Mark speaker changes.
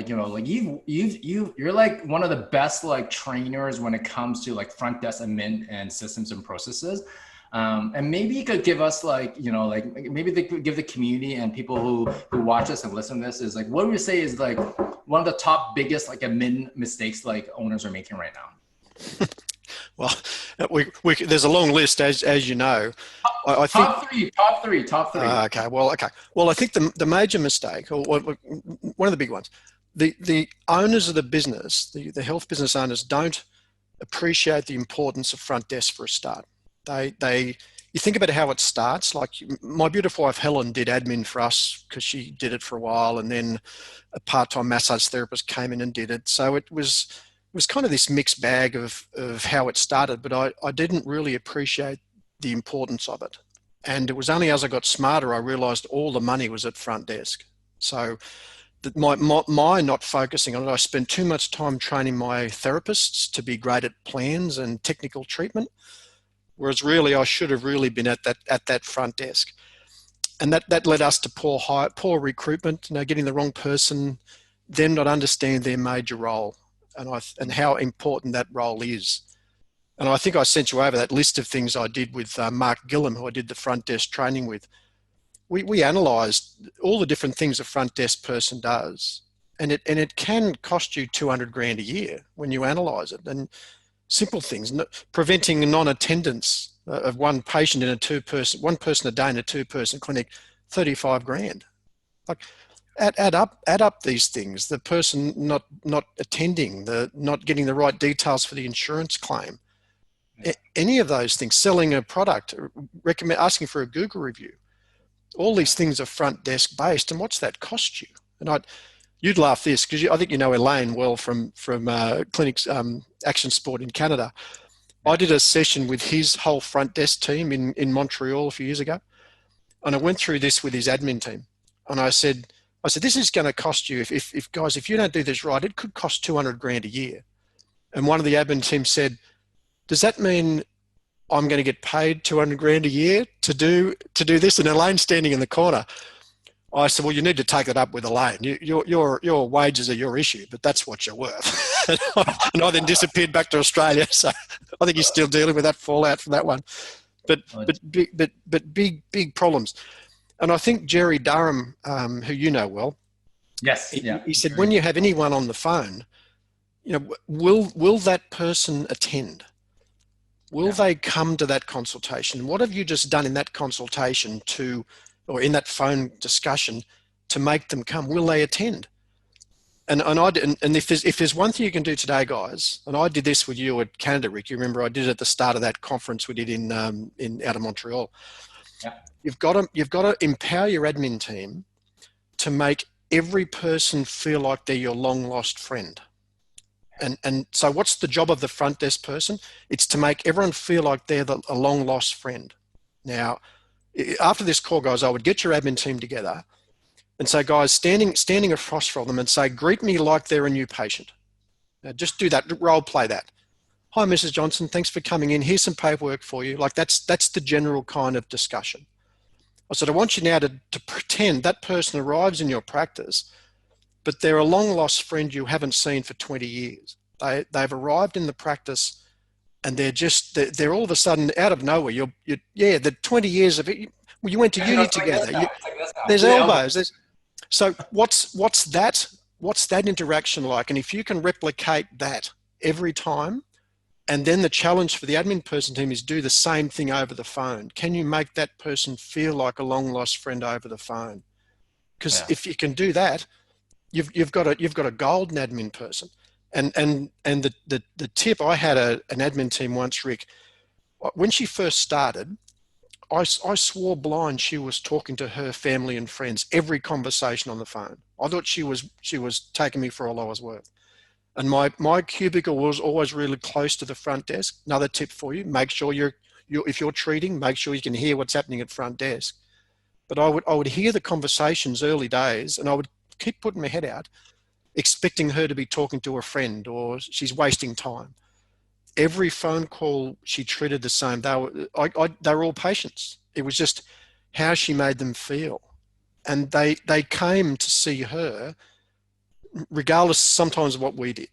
Speaker 1: like, like you're like one of the best like trainers when it comes to like front desk admin and systems and processes. And maybe you could give us like, like maybe they could give the community and people who watch us and listen to this is like, what would you say is like one of the top biggest like admin mistakes like owners are making right now?
Speaker 2: Well, there's a long list, as you know. I think
Speaker 1: Top three.
Speaker 2: okay. Well, I think the major mistake, or one of the big ones, the owners of the business, the health business owners, don't appreciate the importance of front desk for a start. You think about how it starts. Like my beautiful wife Helen did admin for us because she did it for a while, and then a part-time massage therapist came in and did it. So it was kind of this mixed bag of how it started, but I didn't really appreciate the importance of it. And it was only as I got smarter I realized all the money was at front desk. So my not focusing on it, I spent too much time training my therapists to be great at plans and technical treatment, whereas really I should have really been at that front desk. And that led us to poor recruitment, getting the wrong person, them not understand their major role and how important that role is. And I think I sent you over that list of things I did with Mark Gillum, who I did the front desk training with. We analysed all the different things a front desk person does, and it can cost you 200 grand a year when you analyse it. And simple things, preventing non-attendance of one patient in one person a day in a two-person clinic, 35 grand. Like add up these things. The person not attending, the not getting the right details for the insurance claim. Any of those things, selling a product, asking for a Google review, all these things are front desk based. And what's that cost you? And you'd laugh this because I think you know Elaine well from Clinics Action Sport in Canada. I did a session with his whole front desk team in Montreal a few years ago, and I went through this with his admin team, and I said this is going to cost you if guys, if you don't do this right, it could cost 200 grand a year. And one of the admin team said, does that mean I'm going to get paid 200 grand a year to do this? And Elaine's standing in the corner. I said, well, you need to take that up with Elaine. Your wages are your issue, but that's what you're worth. And I then disappeared back to Australia. So I think he's still dealing with that fallout from that one. But big problems. And I think Jerry Durham, who you know well,
Speaker 1: yes, yeah,
Speaker 2: he said, when you have anyone on the phone, will that person attend? Will they come to that consultation? What have you just done in that consultation or in that phone discussion to make them come? Will they attend? And if there's one thing you can do today, guys, and I did this with you at Canada, Rick. You remember I did it at the start of that conference we did in out of Montreal.
Speaker 1: Yeah.
Speaker 2: You've got to empower your admin team to make every person feel like they're your long lost friend. And so what's the job of the front desk person? It's to make everyone feel like they're a long lost friend. Now, after this call, guys, I would get your admin team together and say, guys, standing across from them and say, greet me like they're a new patient. Now, just do that, role play that. Hi, Mrs. Johnson, thanks for coming in. Here's some paperwork for you. Like that's the general kind of discussion. I said, I want you now to pretend that person arrives in your practice, but they're a long lost friend you haven't seen for 20 years. They've arrived in the practice and they're all of a sudden out of nowhere. The 20 years of it, you went to uni together. There's elbows. So what's that interaction like? And if you can replicate that every time, and then the challenge for the admin person team is do the same thing over the phone. Can you make that person feel like a long lost friend over the phone? Because if you can do that, you've got a golden admin person. And the tip, I had an admin team once, Rick, when she first started, I swore blind she was talking to her family and friends every conversation on the phone. I thought she was taking me for all I was worth. And my cubicle was always really close to the front desk. Another tip for you, make sure if you're treating, make sure you can hear what's happening at front desk. But I would hear the conversations early days and I would keep putting my head out, expecting her to be talking to a friend or she's wasting time. Every phone call she treated the same. They were all patients. It was just how she made them feel. And they came to see her regardless sometimes of what we did.